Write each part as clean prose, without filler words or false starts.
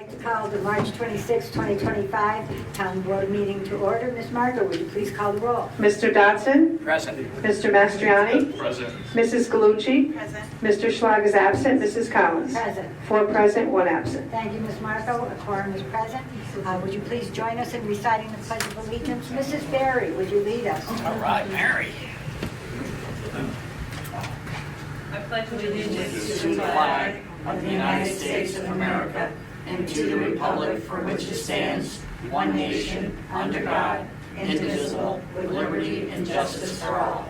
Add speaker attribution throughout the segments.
Speaker 1: I'd like to call the March 26, 2025 Town Board meeting to order. Ms. Margot, would you please call the roll?
Speaker 2: Mr. Dodson?
Speaker 3: Present.
Speaker 2: Mr. Mastriani?
Speaker 3: Present.
Speaker 2: Mrs. Galucci?
Speaker 1: Present.
Speaker 2: Mr. Schlag is absent. Mrs. Collins?
Speaker 1: Present.
Speaker 2: 4 present, 1 absent.
Speaker 1: Thank you, Ms. Margot. A quorum is present. Would you please join us in reciting the Pledge of Allegiance? Mrs. Berry, would you lead us?
Speaker 3: All right, Mary.
Speaker 4: I pledge allegiance to the flag of the United States of America and to the republic for which it stands, one nation, under God, indivisible, with liberty and justice for all.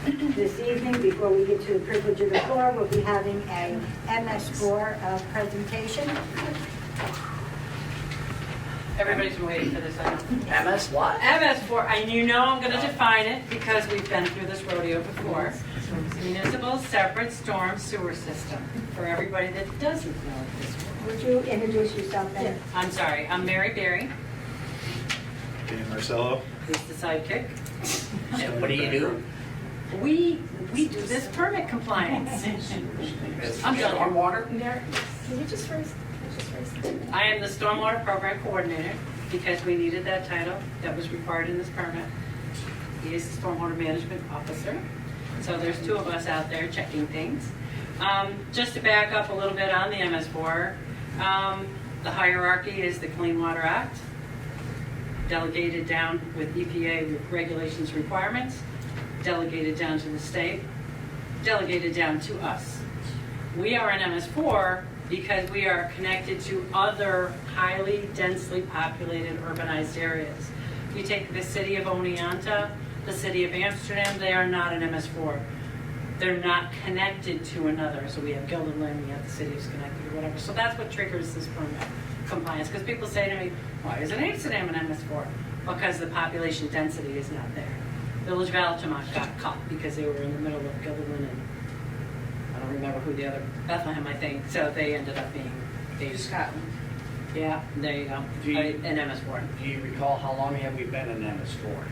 Speaker 1: This evening, before we get to the privilege of the floor, we'll be having a MS4 presentation.
Speaker 4: Everybody's been waiting for this item.
Speaker 3: MS what?
Speaker 4: MS4, and you know I'm going to define it because we've been through this rodeo before. Municipal Separate Storm Sewer System, for everybody that doesn't know what this is.
Speaker 1: Would you introduce yourself then?
Speaker 4: I'm sorry, I'm Mary Berry,
Speaker 3: Dan Marcello.
Speaker 4: who's the sidekick.
Speaker 3: And what do you do?
Speaker 4: We do this permit compliance. I'm done.
Speaker 3: Stormwater?
Speaker 5: Can you just raise?
Speaker 4: I am the Stormwater Program Coordinator because we needed that title that was required in this permit. He is the Stormwater Management Officer. So there's 2 of us out there checking things. Just to back up a little bit on the MS4, the hierarchy is the Clean Water Act, delegated down with EPA regulations requirements, delegated down to the state, delegated down to us. We are an MS4 because we are connected to other highly densely populated urbanized areas. If you take the city of Oneonta, the city of Amsterdam, they are not an MS4. They're not connected to another. So we have Gilderland, we have the city of Schenectady, or whatever. So that's what triggers this permit compliance. Because people say to me, why isn't Amsterdam an MS4? Because the population density is not there. Village of Altamont got caught because they were in the middle of Gilderland and I don't remember who the other, Bethlehem, I think. So they ended up being Scotland. Yeah, there you go. An MS4.
Speaker 3: Do you recall how long have we been in MS4?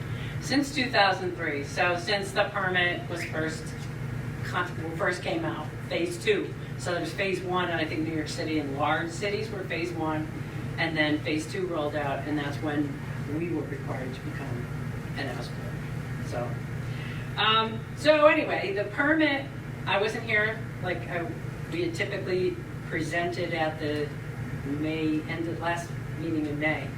Speaker 4: Since 2003. So since the permit was first came out, phase 2. So there's phase 1, and I think New York City and large cities were phase 1, and then phase 2 rolled out, and that's when we were required to become an MS4. So anyway, the permit. I wasn't here, we had typically presented at the last meeting in May.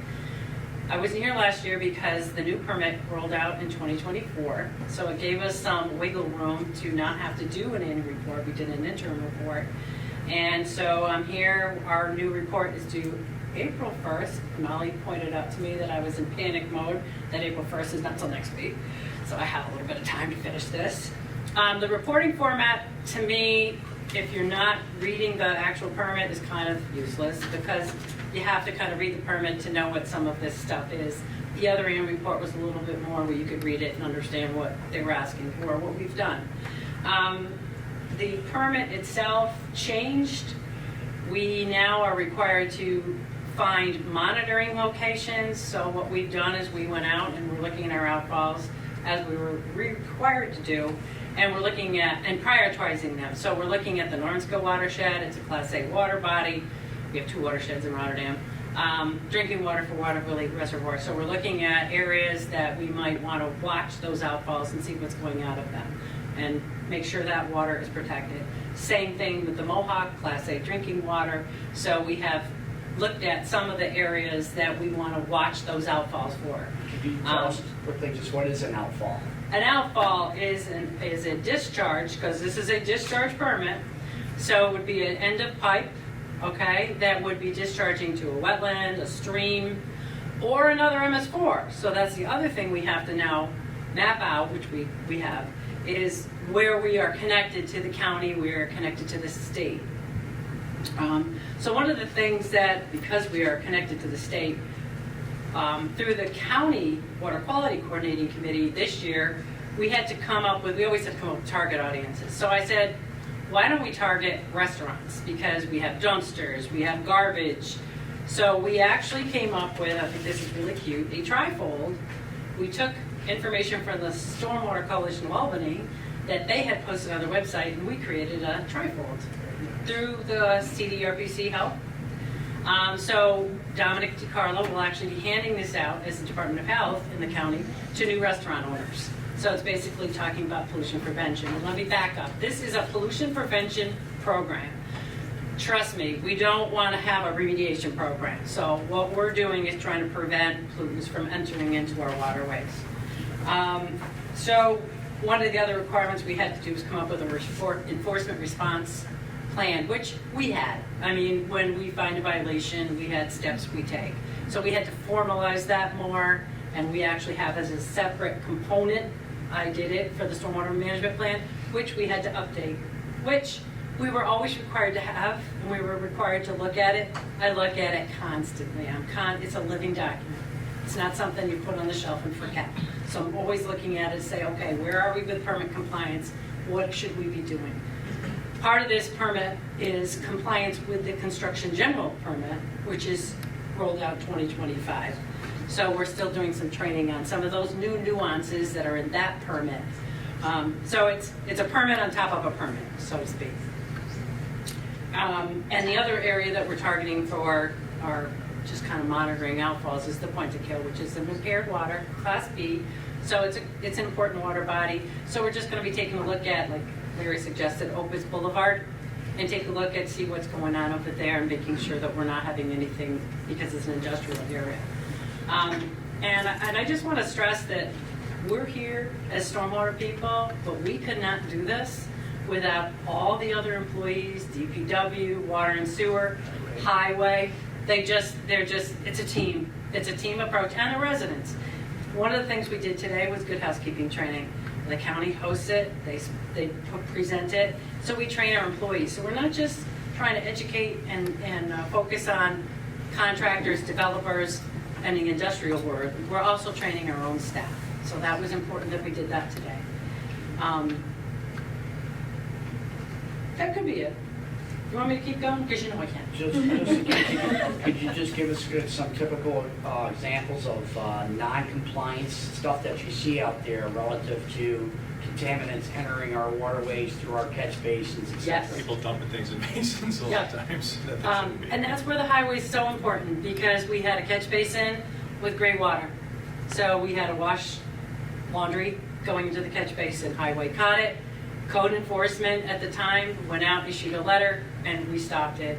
Speaker 4: I wasn't here last year because the new permit rolled out in 2024, so it gave us some wiggle room to not have to do an annual report. We did an interim report, and so I'm here. Our new report is due April 1st. Molly pointed out to me that I was in panic mode, that April 1st is not till next week, so I have a little bit of time to finish this. The reporting format, to me, if you're not reading the actual permit, is kind of useless because you have to kind of read the permit to know what some of this stuff is. The other annual report was a little bit more where you could read it and understand what they were asking for, what we've done. The permit itself changed. We now are required to find monitoring locations. So what we've done is we went out and we're looking at our outfalls as we were required to do. And we're looking at and prioritizing them. So we're looking at the Nornsko watershed. It's a Class A water body. We have 2 watersheds in Rotterdam. Drinking water for Waterville Reservoir. So we're looking at areas that we might want to watch those outfalls and see what's going out of them and make sure that water is protected. Same thing with the Mohawk, Class A drinking water. So we have looked at some of the areas that we want to watch those outfalls for.
Speaker 3: Could you tell us quickly just what is an outfall?
Speaker 4: An outfall is a discharge, because this is a discharge permit, so it would be an end of pipe, okay, that would be discharging to a wetland, a stream, or another MS4. So that's the other thing we have to now map out, which we have, is where we are connected to the county, we are connected to the state. So one of the things that, because we are connected to the state, through the county water quality coordinating committee this year, we always had to come up with target audiences. So I said, why don't we target restaurants? Because we have dumpsters, we have garbage. So we actually came up with, I think this is really cute, a trifold. We took information from the Stormwater Coalition of Albany that they had posted on their website, and we created a trifold through the CDRPC help. So Dominic DiCarlo will actually be handing this out as the Department of Health in the county to new restaurant owners. So it's basically talking about pollution prevention. And let me back up. This is a pollution prevention program. Trust me, we don't want to have a remediation program. So what we're doing is trying to prevent pollutants from entering into our waterways. So one of the other requirements we had to do was come up with a enforcement response plan, which we had. I mean, when we find a violation, we had steps we take. So we had to formalize that more, and we actually have as a separate component. I did it for the stormwater management plan, which we had to update, which we were always required to have, and we were required to look at it. I look at it constantly. It's a living document. It's not something you put on the shelf and forget. So I'm always looking at it and say, okay, where are we with permit compliance? What should we be doing? Part of this permit is compliance with the construction general permit, which is rolled out 2025. So we're still doing some training on some of those new nuances that are in that permit. So it's a permit on top of a permit, so to speak. And the other area that we're targeting for our just kind of monitoring outfalls is the point of kill, which is the impaired water, Class B. So it's an important water body. So we're just going to be taking a look at, like Larry suggested, Opus Boulevard, and take a look and see what's going on over there and making sure that we're not having anything, because it's an industrial area. And I just want to stress that we're here as stormwater people, but we could not do this without all the other employees, DPW, water and sewer, highway. It's a team. It's a team approach, and the residents. One of the things we did today was good housekeeping training. The county hosts it, they present it, so we train our employees. So we're not just trying to educate and focus on contractors, developers, and the industrial world. We're also training our own staff. So that was important that we did that today. That could be it. You want me to keep going? Because you know I can.
Speaker 3: Could you just give us some typical examples of non-compliance stuff that you see out there relative to contaminants entering our waterways through our catch basins, et
Speaker 4: Yes.
Speaker 3: cetera?
Speaker 5: People dumping things in basins a lot of times that they shouldn't be.
Speaker 4: And that's where the highway is so important, because we had a catch basin with gray water. So we had to wash laundry going into the catch basin. Highway caught it. Code enforcement at the time went out, issued a letter, and we stopped it.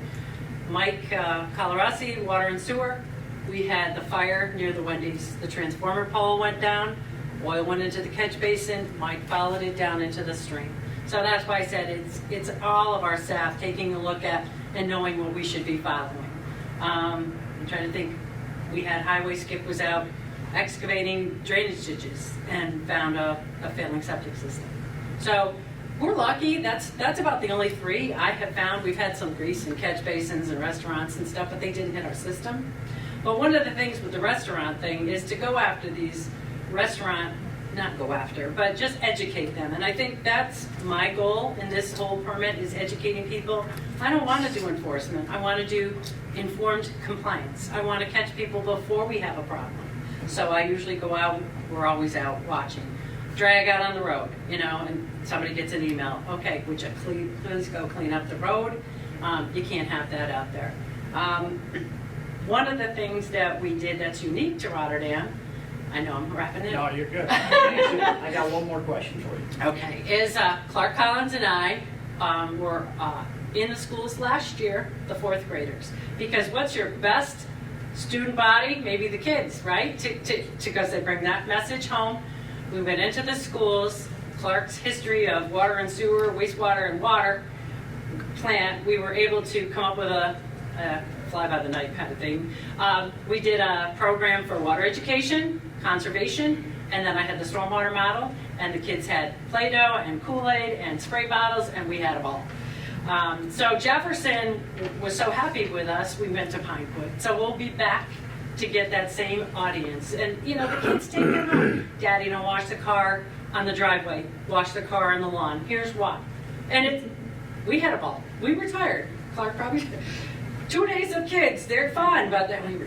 Speaker 4: Mike Colarasi, water and sewer, we had the fire near the Wendy's. The transformer pole went down, oil went into the catch basin, Mike followed it down into the stream. So that's why I said it's all of our staff taking a look at and knowing what we should be following. I'm trying to think, we had highway skip was out excavating drainage ditches and found a failing septic system. So we're lucky. That's about the only three I have found. We've had some grease in catch basins and restaurants and stuff, but they didn't hit our system. But one of the things with the restaurant thing is to go after these not go after, but just educate them. And I think that's my goal in this whole permit, is educating people. I don't want to do enforcement. I want to do informed compliance. I want to catch people before we have a problem. So I usually go out, we're always out watching. Drag out on the road, and somebody gets an email. Okay, would you please go clean up the road? You can't have that out there. One of the things that we did that's unique to Rotterdam, I know I'm wrapping it
Speaker 3: No,
Speaker 4: up.
Speaker 3: you're good. I got one more question for you.
Speaker 4: Okay, is Clark Collins and I were in the schools last year, the fourth graders, because what's your best student body? Maybe the kids, right? Because they bring that message home. We went into the schools, Clark's history of water and sewer, wastewater and water plant. We were able to come up with a fly-by-the-night kind of thing. We did a program for water education, conservation, and then I had the stormwater model, and the kids had Play-Doh and Kool-Aid and spray bottles, and we had a ball. So Jefferson was so happy with us, we went to Pinewood. So we'll be back to get that same audience. And the kids take it home. Daddy, don't wash the car on the driveway, wash the car on the lawn. Here's why. And we had a ball. We were tired. Clark probably 2 days of kids, they're fun, but then we were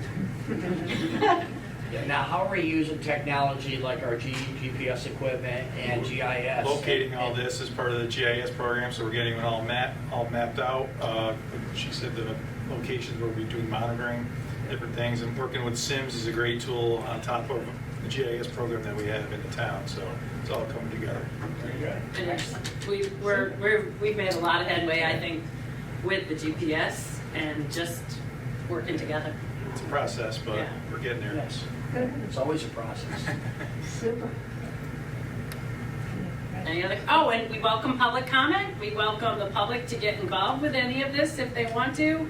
Speaker 4: tired.
Speaker 3: Yeah, now, how are you using technology like our GPS equipment and GIS?
Speaker 5: Locating all this as part of the GIS program, so we're getting it all mapped out. She said the locations where we're doing monitoring, different things, and working with Sims is a great tool on top of the GIS program that we have in the town, so it's all coming together.
Speaker 3: Very good.
Speaker 4: And we've made a lot of headway, I think, with the GPS and just working together.
Speaker 5: It's a process, but
Speaker 4: Yeah.
Speaker 5: we're getting there.
Speaker 3: Yes,
Speaker 1: Good.
Speaker 3: it's always a process.
Speaker 1: Super.
Speaker 4: Any other, oh, and we welcome public comment. We welcome the public to get involved with any of this if they want to.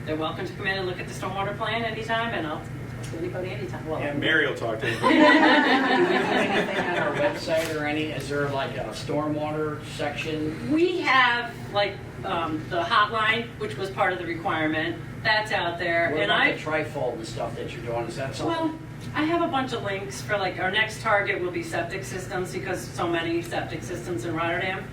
Speaker 4: They're welcome to come in and look at the stormwater plan anytime, and I'll talk to anybody anytime. Well,
Speaker 5: And Mary will talk to you.
Speaker 3: Do we have anything on our website or is there like a stormwater section?
Speaker 4: we have like the hotline, which was part of the requirement. That's out there,
Speaker 3: What
Speaker 4: and
Speaker 3: about
Speaker 4: I.
Speaker 3: the trifold and stuff that you're doing? Is that something?
Speaker 4: Well, I have a bunch of links for like our next target will be septic systems because so many septic systems in Rotterdam.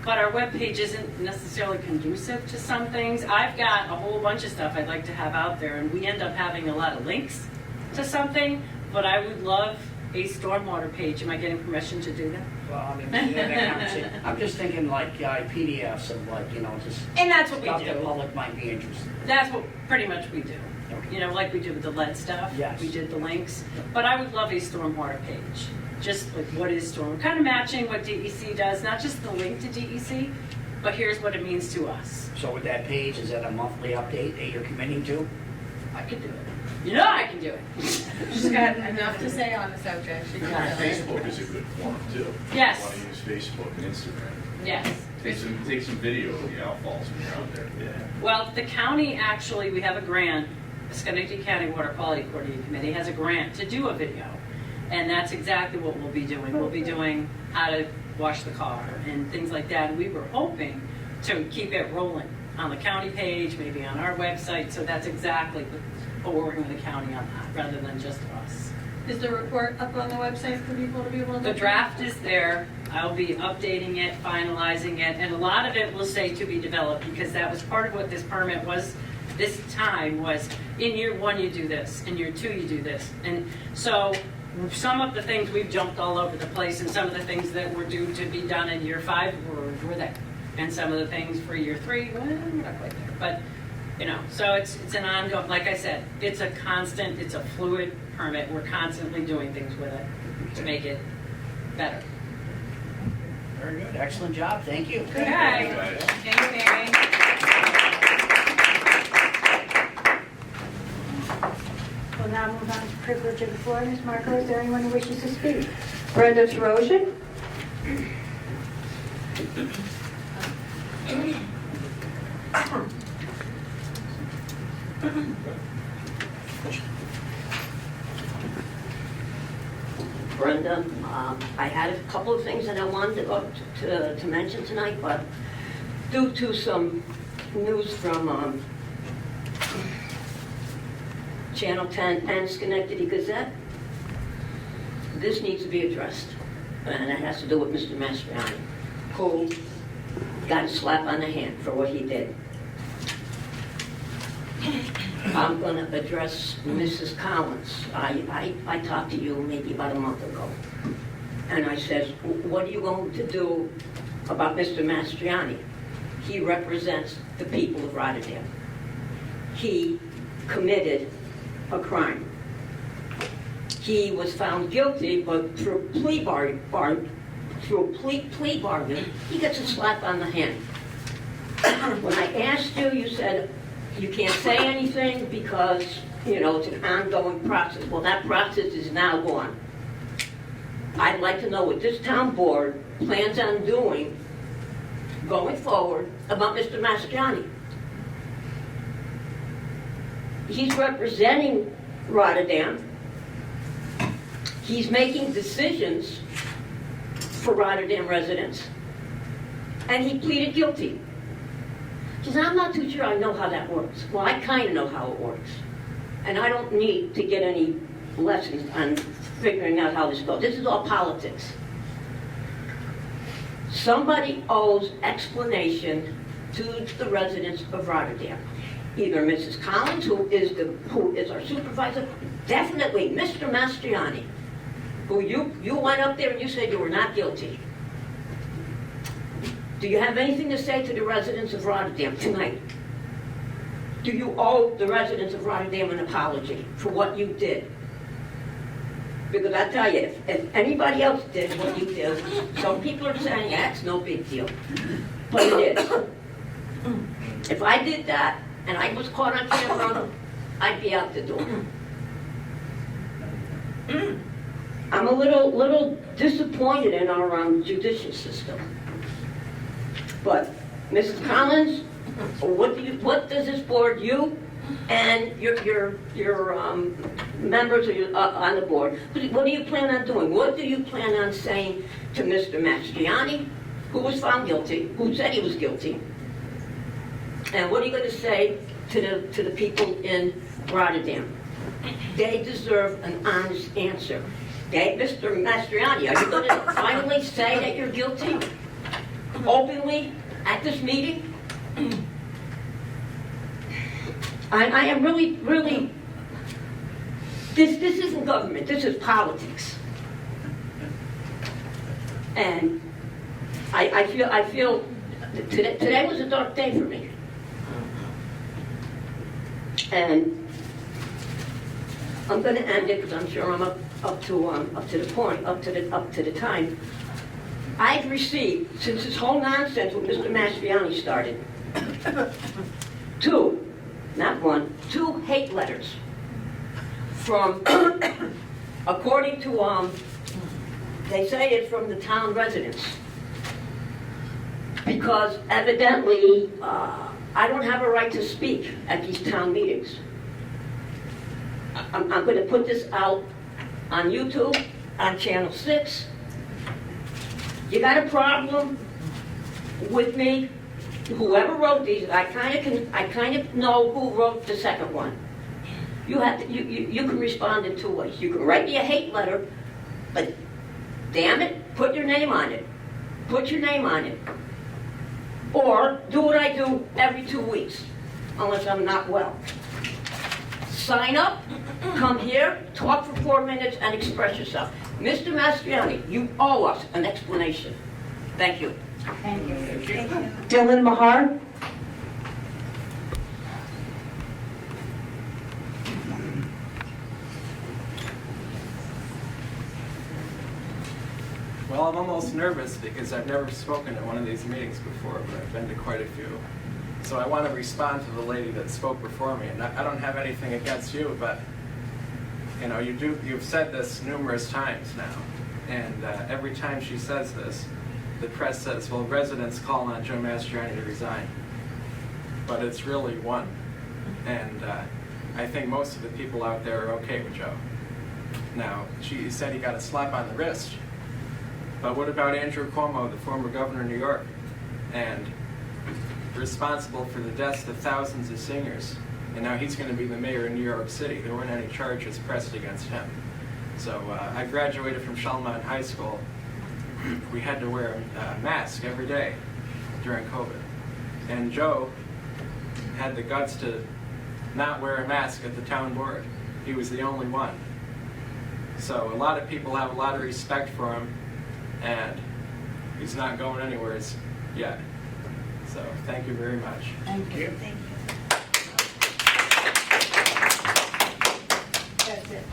Speaker 4: But our webpage isn't necessarily conducive to some things. I've got a whole bunch of stuff I'd like to have out there, and we end up having a lot of links to something. But I would love a stormwater page. Am I getting permission to do that?
Speaker 3: Well, I mean, that conversation- I'm just thinking like PDFs of like, just
Speaker 4: And that's what we
Speaker 3: stuff the
Speaker 4: do.
Speaker 3: public might be interested in.
Speaker 4: That's what pretty much we do.
Speaker 3: Okay.
Speaker 4: You know, like we did with the lead stuff.
Speaker 3: Yes.
Speaker 4: We did the links. But I would love a stormwater page. Just like what is storm, kind of matching what DEC does, not just the link to DEC, but here's what it means to us.
Speaker 3: So with that page, is that a monthly update that you're committing to?
Speaker 4: I can do it. You know I can do it.
Speaker 6: She's got enough to say on the subject. She can
Speaker 4: Yeah.
Speaker 6: do it.
Speaker 7: Facebook is a good forum too.
Speaker 4: Yes.
Speaker 7: You want to use Facebook and Instagram.
Speaker 4: Yes.
Speaker 7: Take some video of the outfalls when you're out there.
Speaker 5: Yeah.
Speaker 4: Well, the county actually, we have a grant. The Schenectady County Water Quality Coordinating Committee has a grant to do a video. And that's exactly what we'll be doing. We'll be doing how to wash the car and things like that. And we were hoping to keep it rolling on the county page, maybe on our website. So that's exactly what we're working with the county on that, rather than just us.
Speaker 6: Is the report up on the website for people to be able to?
Speaker 4: The draft is there. I'll be updating it, finalizing it, and a lot of it will say to be developed because that was part of what this permit was. This time was in year 1 you do this, in year 2 you do this, and so some of the things we've jumped all over the place, and some of the things that were due to be done in year 5 were there, and some of the things for year 3, well, we're not quite there, but so it's an ongoing. Like I said, it's a constant, it's a fluid permit. We're constantly doing things with it to make it better.
Speaker 3: Very good, excellent job, thank you.
Speaker 4: Okay.
Speaker 7: Guys.
Speaker 6: Thank you, Mary.
Speaker 1: We'll now move on to privilege of the floor. Ms. Marco, is there anyone who wishes to speak?
Speaker 2: Brenda Terosian.
Speaker 8: Brenda, I had a couple of things that I wanted to mention tonight, but due to some news from Channel 10 and Schenectady Gazette, this needs to be addressed, and it has to do with Mr. Mastriani, who got a slap on the hand for what he did. I'm going to address Mrs. Collins. I talked to you maybe about a month ago, and I said, what are you going to do about Mr. Mastriani? He represents the people of Rotterdam. He committed a crime. He was found guilty, but through plea bargain, he gets a slap on the hand. When I asked you, you said, you can't say anything because, it's an ongoing process. Well, that process is now gone. I'd like to know what this town board plans on doing going forward about Mr. Mastriani. He's representing Rotterdam. He's making decisions for Rotterdam residents. And he pleaded guilty. He said, I'm not too sure I know how that works. Well, I kind of know how it works. And I don't need to get any lessons on figuring out how this goes. This is all politics. Somebody owes explanation to the residents of Rotterdam. either Mrs. Collins, who is our supervisor, definitely Mr. Mastriani, who you went up there and you said you were not guilty. Do you have anything to say to the residents of Rotterdam tonight? Do you owe the residents of Rotterdam an apology for what you did? Because I tell you, if anybody else did what you did, some people are saying, yeah, it's no big deal. But it is. If I did that and I was caught on camera, I'd be out the door. I'm a little disappointed in our judicial system. But, Mrs. Collins, what does this board, you and your members on the board, what do you plan on doing? What do you plan on saying to Mr. Mastriani, who was found guilty, who said he was guilty? And what are you going to say to the people in Rotterdam? They deserve an honest answer. Mr. Mastriani, are you going to finally say that you're guilty? Openly at this meeting? I am really, this isn't government, this is politics. And I feel today was a dark day for me. And I'm going to end it because I'm sure I'm up to the point, up to the time. I've received, since this whole nonsense with Mr. Mastriani started, not one, two hate letters from, according to, they say it's from the town residents. Because evidently, I don't have a right to speak at these town meetings. I'm going to put this out on YouTube, on Channel 6. You got a problem with me? Whoever wrote these, I kind of know who wrote the second one. You can respond in two ways. You can write me a hate letter, but damn it, put your name on it. Put your name on it. Or do what I do every 2 weeks, unless I'm not well. Sign up, come here, talk for 4 minutes, and express yourself. Mr. Mastriani, you owe us an explanation. Thank you.
Speaker 1: Thank you.
Speaker 2: Dylan Mahar.
Speaker 9: Well, I'm almost nervous because I've never spoken at one of these meetings before, but I've been to quite a few. So I want to respond to the lady that spoke before me, and I don't have anything against you, but you know, you've said this numerous times now, and every time she says this, the press says, well, residents call on Joe Mastriani to resign. But it's really one. And I think most of the people out there are okay with Joe. Now, she said he got a slap on the wrist. But what about Andrew Cuomo, the former governor of New York, and responsible for the deaths of thousands of seniors? And now he's going to be the mayor of New York City. There weren't any charges pressed against him. So I graduated from Charlemont High School. We had to wear a mask every day during COVID. And Joe had the guts to not wear a mask at the town board. He was the only one. So a lot of people have a lot of respect for him, and he's not going anywhere yet. So thank you very much.
Speaker 1: Thank you. Thank you. That's it.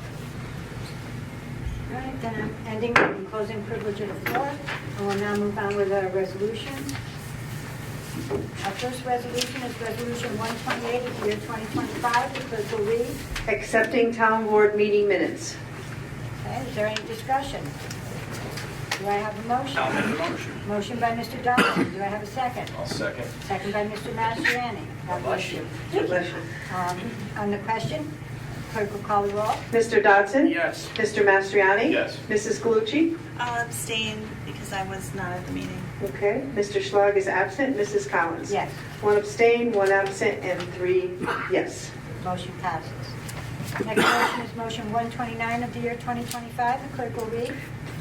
Speaker 1: All right, then I'm ending and closing privilege of the floor. And we'll now move on with our resolutions. Our first resolution is Resolution 128 of the year 2025. The clerk will read.
Speaker 2: Accepting town board meeting minutes.
Speaker 1: Okay, is there any discussion? Do I have a motion?
Speaker 7: I'll make the motion.
Speaker 1: Motion by Mr. Dodson. Do I have a second?
Speaker 7: I'll second.
Speaker 1: Second by Mr. Mastriani. God bless you. On the question, clerk will call the roll.
Speaker 2: Mr. Dodson?
Speaker 3: Yes.
Speaker 2: Mr. Mastriani?
Speaker 7: Yes.
Speaker 2: Mrs. Galucci?
Speaker 10: I'll abstain because I was not at the meeting.
Speaker 2: Okay. Mr. Schlag is absent. Mrs. Collins?
Speaker 1: Yes,
Speaker 2: 1 abstain, 1 absent, and 3 yes.
Speaker 1: motion passes. Next motion is motion 129 of the year 2025. The clerk will read.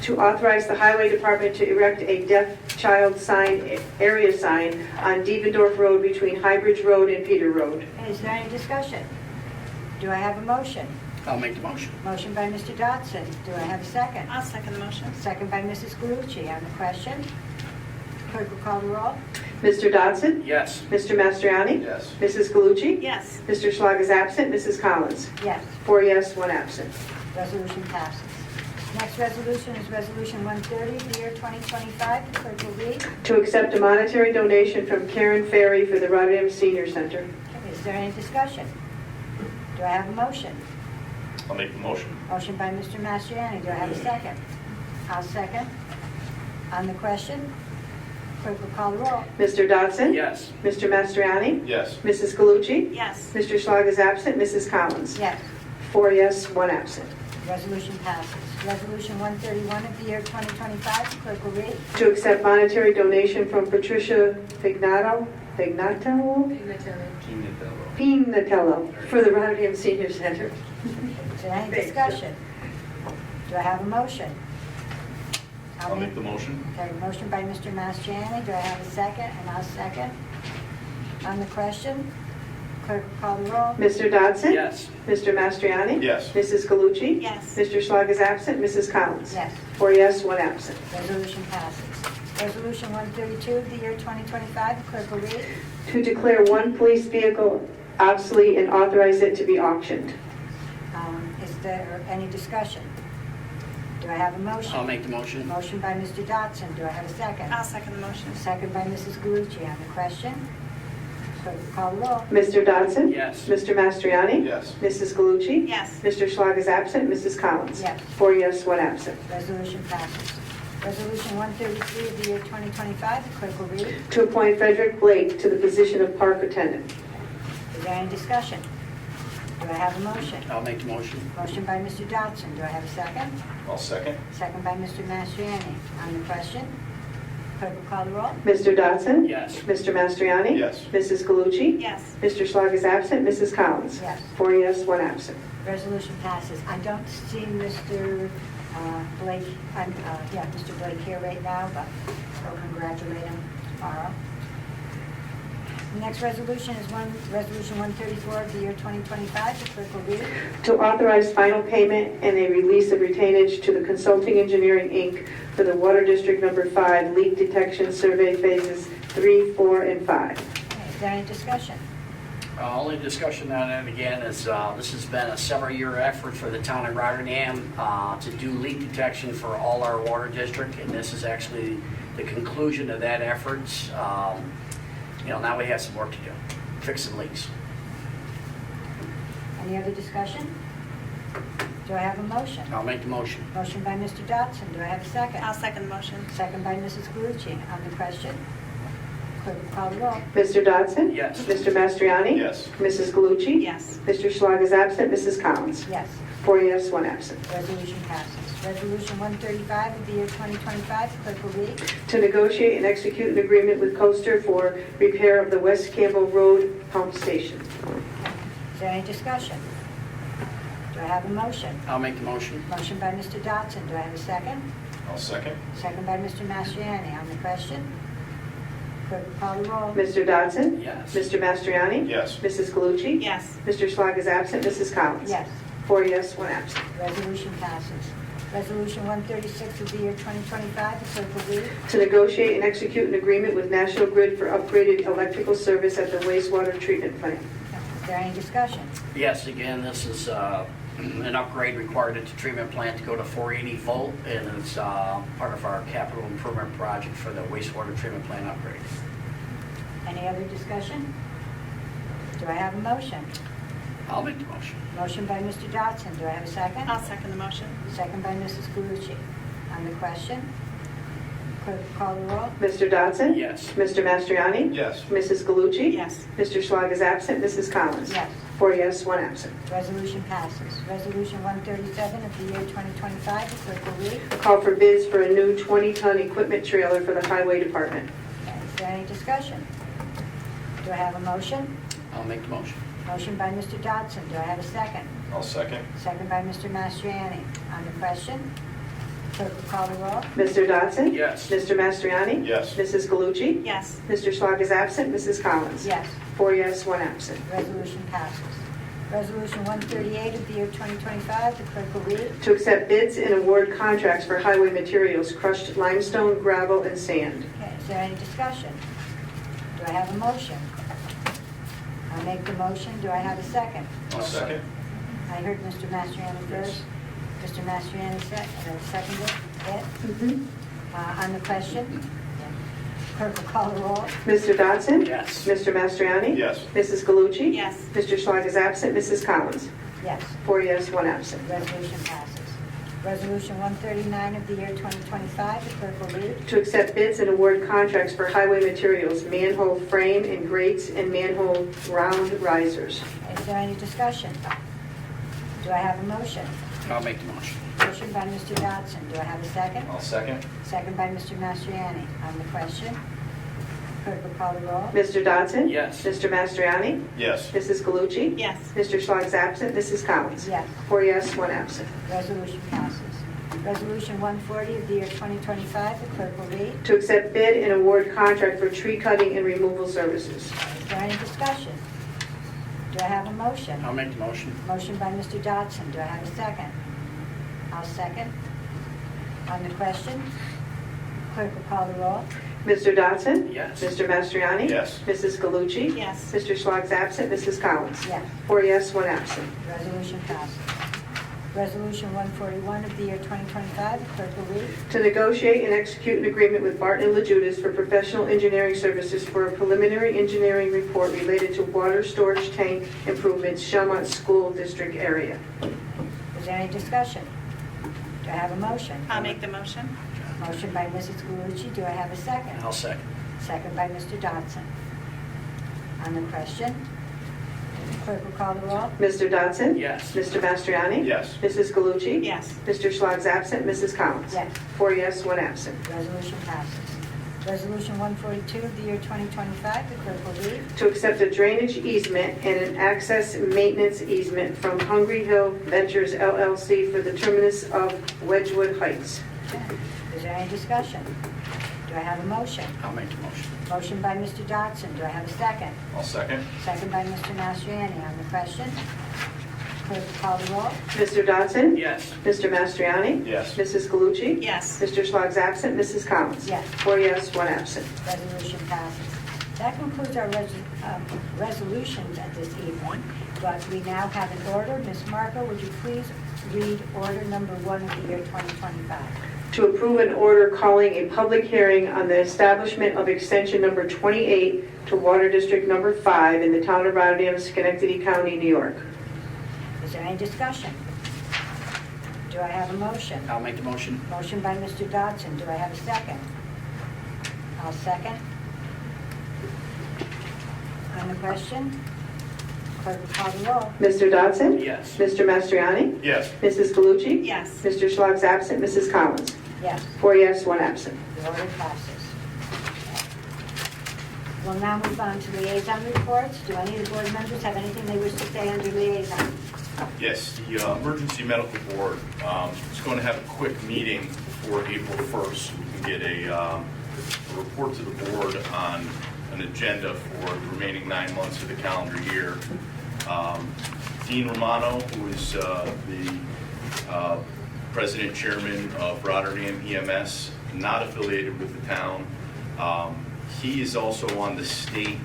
Speaker 2: to authorize the Highway Department to erect a deaf child sign, area sign on Diebendorf Road between Highbridge Road and Peter Road.
Speaker 1: Is there any discussion? Do I have a motion?
Speaker 3: I'll make the motion.
Speaker 1: Motion by Mr. Dodson. Do I have a second?
Speaker 10: I'll second the motion.
Speaker 1: Second by Mrs. Galucci. On the question, clerk will call the roll.
Speaker 2: Mr. Dodson?
Speaker 3: Yes.
Speaker 2: Mr. Mastriani?
Speaker 7: Yes.
Speaker 2: Mrs. Galucci?
Speaker 10: Yes.
Speaker 2: Mr. Schlag is absent. Mrs. Collins?
Speaker 1: Yes,
Speaker 2: 4 yes, 1 absent.
Speaker 1: resolution passes. Next resolution is Resolution 130, the year 2025. The clerk will read.
Speaker 2: To accept a monetary donation from Karen Ferry for the Rotterdam Senior Center.
Speaker 1: Is there any discussion? Do I have a motion?
Speaker 7: I'll make the motion.
Speaker 1: Motion by Mr. Mastriani. Do I have a second? I'll second. On the question, clerk will call the roll.
Speaker 2: Mr. Dodson?
Speaker 3: Yes.
Speaker 2: Mr. Mastriani?
Speaker 7: Yes.
Speaker 2: Mrs. Galucci?
Speaker 10: Yes.
Speaker 2: Mr. Schlag is absent. Mrs. Collins?
Speaker 1: Yes,
Speaker 2: 4 yes, 1 absent.
Speaker 1: resolution passes. Resolution 131 of the year 2025. The clerk will read.
Speaker 2: To accept monetary donation from Patricia Pignatello for the Rotterdam Senior Center.
Speaker 1: Is there any discussion? Do I have a motion?
Speaker 7: I'll make the motion.
Speaker 1: Okay, motion by Mr. Mastriani. Do I have a second? And I'll second. On the question, clerk will call the roll.
Speaker 2: Mr. Dodson?
Speaker 3: Yes.
Speaker 2: Mr. Mastriani?
Speaker 7: Yes.
Speaker 2: Mrs. Galucci?
Speaker 10: Yes.
Speaker 2: Mr. Schlag is absent. Mrs. Collins?
Speaker 1: Yes,
Speaker 2: 4 yes, 1 absent.
Speaker 1: resolution passes. Resolution 132 of the year 2025. The clerk will read.
Speaker 2: To declare one police vehicle obsolete and authorize it to be auctioned.
Speaker 1: Is there any discussion? Do I have a motion?
Speaker 3: I'll make the motion.
Speaker 1: Motion by Mr. Dodson. Do I have a second?
Speaker 10: I'll second the motion.
Speaker 1: Second by Mrs. Galucci. On the question, clerk will call the roll.
Speaker 2: Mr. Dodson?
Speaker 3: Yes.
Speaker 2: Mr. Mastriani?
Speaker 7: Yes.
Speaker 2: Mrs. Galucci?
Speaker 10: Yes.
Speaker 2: Mr. Schlag is absent. Mrs. Collins?
Speaker 1: Yes.
Speaker 2: 4 yes, 1 absent.
Speaker 1: Resolution passes. Resolution 133 of the year 2025. The clerk will read.
Speaker 2: To appoint Frederick Blake to the position of park attendant.
Speaker 1: Is there any discussion? Do I have a motion?
Speaker 3: I'll make the motion.
Speaker 1: Motion by Mr. Dodson. Do I have a second?
Speaker 7: I'll second.
Speaker 1: Second by Mr. Mastriani. On the question, clerk will call the roll.
Speaker 2: Mr. Dodson?
Speaker 3: Yes.
Speaker 2: Mr. Mastriani?
Speaker 7: Yes.
Speaker 2: Mrs. Galucci?
Speaker 10: Yes.
Speaker 2: Mr. Schlag is absent. Mrs. Collins?
Speaker 1: Yes.
Speaker 2: 4 yes, 1 absent.
Speaker 1: Resolution passes. I don't see Mr. Blake, Mr. Blake here right now, but we'll congratulate him tomorrow. The next resolution is Resolution 134 of the year 2025. The clerk will read.
Speaker 2: To authorize final payment and a release of retainage to the Consulting Engineering, Inc. for the Water District Number 5 leak detection survey phases 3, 4, and 5.
Speaker 1: Okay, is there any discussion?
Speaker 3: Only discussion on it again is this has been a several-year effort for the town of Rotterdam to do leak detection for all our water district, and this is actually the conclusion of that effort. Now we have some work to do, fix some leaks.
Speaker 1: Any other discussion? Do I have a motion?
Speaker 3: I'll make the motion.
Speaker 1: Motion by Mr. Dodson. Do I have a second?
Speaker 10: I'll second the motion.
Speaker 1: Second by Mrs. Galucci. On the question, clerk will call the roll.
Speaker 2: Mr. Dodson?
Speaker 3: Yes.
Speaker 2: Mr. Mastriani?
Speaker 7: Yes.
Speaker 2: Mrs. Galucci?
Speaker 10: Yes.
Speaker 2: Mr. Schlag is absent. Mrs. Collins?
Speaker 1: Yes,
Speaker 2: 4 yes, 1 absent.
Speaker 1: resolution passes. Resolution 135 of the year 2025. The clerk will read.
Speaker 2: To negotiate and execute an agreement with Coaster for repair of the West Campbell Road pump station.
Speaker 1: Is there any discussion? Do I have a motion?
Speaker 3: I'll make the motion.
Speaker 1: Motion by Mr. Dodson. Do I have a second?
Speaker 7: I'll second.
Speaker 1: Second by Mr. Mastriani. On the question, clerk will call the roll.
Speaker 2: Mr. Dodson?
Speaker 3: Yes.
Speaker 2: Mr. Mastriani?
Speaker 7: Yes.
Speaker 2: Mrs. Galucci?
Speaker 10: Yes.
Speaker 2: Mr. Schlag is absent. Mrs. Collins?
Speaker 1: Yes,
Speaker 2: 4 yes, 1 absent.
Speaker 1: resolution passes. Resolution 136 of the year 2025. The clerk will read.
Speaker 2: To negotiate and execute an agreement with National Grid for upgraded electrical service at the wastewater treatment plant.
Speaker 1: Is there any discussion?
Speaker 3: Yes, again, this is an upgrade required at the treatment plant to go to 480 volt, and it's part of our capital improvement project for the wastewater treatment plant upgrade.
Speaker 1: Any other discussion? Do I have a motion?
Speaker 3: I'll make the motion.
Speaker 1: Motion by Mr. Dodson. Do I have a second?
Speaker 10: I'll second the motion.
Speaker 1: Second by Mrs. Galucci. On the question, clerk will call the roll.
Speaker 2: Mr. Dodson?
Speaker 3: Yes.
Speaker 2: Mr. Mastriani?
Speaker 7: Yes.
Speaker 2: Mrs. Galucci?
Speaker 10: Yes.
Speaker 2: Mr. Schlag is absent. Mrs. Collins?
Speaker 1: Yes,
Speaker 2: 4 yes, 1 absent.
Speaker 1: resolution passes. Resolution 137 of the year 2025. The clerk will read.
Speaker 2: A call for bids for a new 20-ton equipment trailer for the Highway Department.
Speaker 1: Okay, is there any discussion? Do I have a motion?
Speaker 3: I'll make the motion.
Speaker 1: Motion by Mr. Dodson. Do I have a second?
Speaker 7: I'll second.
Speaker 1: Second by Mr. Mastriani. On the question, Clerk will call the roll.
Speaker 2: Mr. Dodson?
Speaker 3: Yes.
Speaker 2: Mr. Mastriani?
Speaker 7: Yes.
Speaker 2: Mrs. Galucci?
Speaker 10: Yes.
Speaker 2: Mr. Schlag is absent. Mrs. Collins?
Speaker 1: Yes.
Speaker 2: 4 yes, 1 absent.
Speaker 1: Resolution passes. Resolution 138 of the year 2025, the clerk will read.
Speaker 2: To accept bids and award contracts for highway materials, crushed limestone, gravel, and sand.
Speaker 1: Okay, is there any discussion? Do I have a motion? I'll make the motion. Do I have a second?
Speaker 7: I'll second.
Speaker 1: I heard Mr. Mastriani first. Mr. Mastriani seconded it. On the question, clerk will call the roll.
Speaker 2: Mr. Dodson?
Speaker 3: Yes.
Speaker 2: Mr. Mastriani?
Speaker 7: Yes.
Speaker 2: Mrs. Galucci?
Speaker 10: Yes.
Speaker 2: Mr. Schlag is absent. Mrs. Collins?
Speaker 1: Yes,
Speaker 2: 4 yes, 1 absent.
Speaker 1: resolution passes. Resolution 139 of the year 2025, the clerk will read.
Speaker 2: To accept bids and award contracts for highway materials, manhole frame and grates, and manhole round risers.
Speaker 1: Is there any discussion? Do I have a motion?
Speaker 3: I'll make the motion.
Speaker 1: Motion by Mr. Dodson. Do I have a second?
Speaker 7: I'll second.
Speaker 1: Second by Mr. Mastriani. On the question, clerk will call the roll.
Speaker 2: Mr. Dodson?
Speaker 3: Yes.
Speaker 2: Mr. Mastriani?
Speaker 7: Yes.
Speaker 2: Mrs. Galucci?
Speaker 10: Yes.
Speaker 2: Mr. Schlag is absent. Mrs. Collins?
Speaker 1: Yes,
Speaker 2: 4 yes, 1 absent.
Speaker 1: resolution passes. Resolution 140 of the year 2025, the clerk will read.
Speaker 2: To accept bid and award contract for tree cutting and removal services.
Speaker 1: Is there any discussion? Do I have a motion?
Speaker 3: I'll make the motion.
Speaker 1: Motion by Mr. Dodson. Do I have a second? I'll second. On the question, clerk will call the roll.
Speaker 2: Mr. Dodson?
Speaker 3: Yes.
Speaker 2: Mr. Mastriani?
Speaker 7: Yes.
Speaker 2: Mrs. Galucci?
Speaker 10: Yes.
Speaker 2: Mr. Schlag's absent. Mrs. Collins?
Speaker 1: Yes,
Speaker 2: 4 yes, 1 absent.
Speaker 1: resolution passes. Resolution 141 of the year 2025, the clerk will read.
Speaker 2: To negotiate and execute an agreement with Barton & Lejudas for professional engineering services for a preliminary engineering report related to water storage tank improvements, Shelmont School District area.
Speaker 1: Is there any discussion? Do I have a motion?
Speaker 10: I'll make the motion.
Speaker 1: Motion by Mrs. Galucci. Do I have a second?
Speaker 3: I'll second.
Speaker 1: Second by Mr. Dodson. On the question, clerk will call the roll.
Speaker 2: Mr. Dodson?
Speaker 3: Yes.
Speaker 2: Mr. Mastriani?
Speaker 7: Yes.
Speaker 2: Mrs. Galucci?
Speaker 10: Yes.
Speaker 2: Mr. Schlag's absent. Mrs. Collins?
Speaker 1: Yes,
Speaker 2: 4 yes, 1 absent.
Speaker 1: resolution passes. Resolution 142 of the year 2025, the clerk will read.
Speaker 2: To accept a drainage easement and an access maintenance easement from Hungry Hill Ventures LLC for the terminus of Wedgewood Heights.
Speaker 1: Is there any discussion? Do I have a motion?
Speaker 3: I'll make the motion.
Speaker 1: Motion by Mr. Dodson. Do I have a second?
Speaker 7: I'll second.
Speaker 1: Second by Mr. Mastriani. On the question, clerk will call the roll.
Speaker 2: Mr. Dodson?
Speaker 3: Yes.
Speaker 2: Mr. Mastriani?
Speaker 7: Yes.
Speaker 2: Mrs. Galucci?
Speaker 10: Yes.
Speaker 2: Mr. Schlag's absent. Mrs. Collins?
Speaker 1: Yes.
Speaker 2: 4 yes, 1 absent.
Speaker 1: Resolution passes. That concludes our resolutions at this evening, but we now have an order. Ms. Marco, would you please read order number 1 of the year 2025?
Speaker 2: To approve an order calling a public hearing on the establishment of extension number 28 to Water District number 5 in the town of Rotterdam, Schenectady County, New York.
Speaker 1: Is there any discussion? Do I have a motion?
Speaker 3: I'll make the motion.
Speaker 1: Motion by Mr. Dodson. Do I have a second? I'll second. On the question, clerk will call the roll.
Speaker 2: Mr. Dodson?
Speaker 3: Yes.
Speaker 2: Mr. Mastriani?
Speaker 7: Yes.
Speaker 2: Mrs. Galucci?
Speaker 10: Yes.
Speaker 2: Mr. Schlag's absent. Mrs. Collins?
Speaker 1: Yes,
Speaker 2: 4 yes, 1 absent.
Speaker 1: the order passes. We'll now move on to liaison reports. Do any of the board members have anything they wish to say under liaison?
Speaker 7: Yes, the Emergency Medical Board is going to have a quick meeting before April 1st. We can get a report to the board on an agenda for the remaining 9 months of the calendar year. Dean Romano, who is the president chairman of Rotterdam EMS, not affiliated with the town. He is also on the state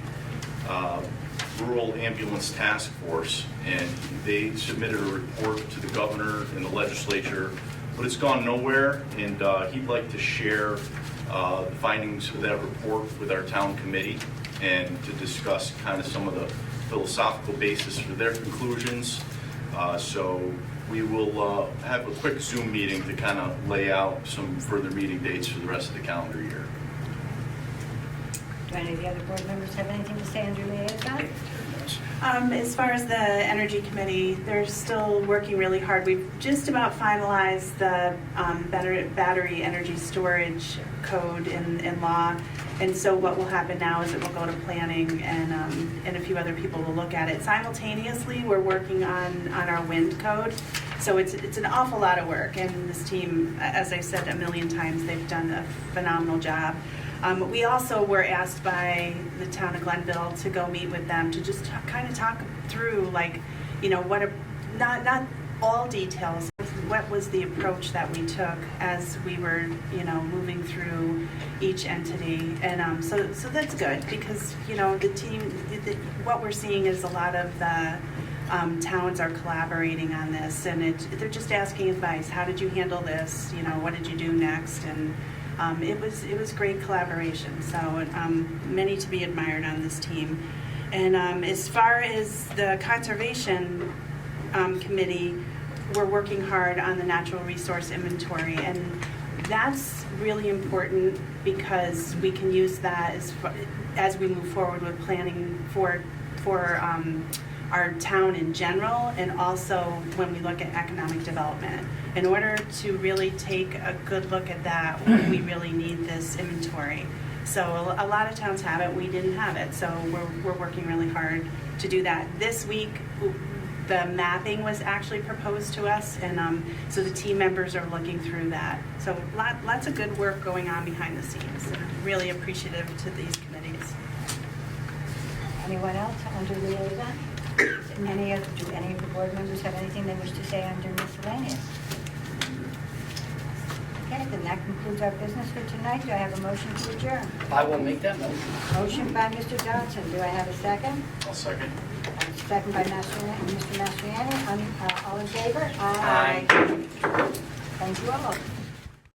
Speaker 7: Rural Ambulance Task Force, and they submitted a report to the governor and the legislature, but it's gone nowhere, and he'd like to share the findings of that report with our town committee and to discuss kind of some of the philosophical basis for their conclusions. So we will have a quick Zoom meeting to kind of lay out some further meeting dates for the rest of the calendar year.
Speaker 1: Do any of the other board members have anything to say under liaison?
Speaker 11: As far as the Energy Committee, they're still working really hard. We've just about finalized the battery energy storage code in law. And so what will happen now is it will go to planning and a few other people will look at it. Simultaneously, we're working on our wind code. So it's an awful lot of work, and this team, as I said a million times, they've done a phenomenal job. We also were asked by the town of Glenville to go meet with them to just kind of talk through, like, not all details, what was the approach that we took as we were, moving through each entity. And so that's good, because, the team, what we're seeing is a lot of the towns are collaborating on this, and they're just asking advice. How did you handle this? What did you do next? And it was great collaboration. So many to be admired on this team. And as far as the conservation committee, we're working hard on the natural resource inventory, and that's really important because we can use that as we move forward with planning for our town in general, and also when we look at economic development. In order to really take a good look at that, we really need this inventory. So a lot of towns have it, we didn't have it, so we're working really hard to do that. This week, the mapping was actually proposed to us, and so the team members are looking through that. So lots of good work going on behind the scenes, and really appreciative to these committees.
Speaker 1: Anyone else under liaison? Do any of the board members have anything they wish to say under miscellaneous? Okay, then that concludes our business for tonight. Do I have a motion to adjourn?
Speaker 3: I will make that motion.
Speaker 1: Motion by Mr. Johnson. Do I have a second?
Speaker 7: I'll second.
Speaker 1: Second by Mr. Mastriani. All in favor?
Speaker 3: Aye.
Speaker 1: Thank you all.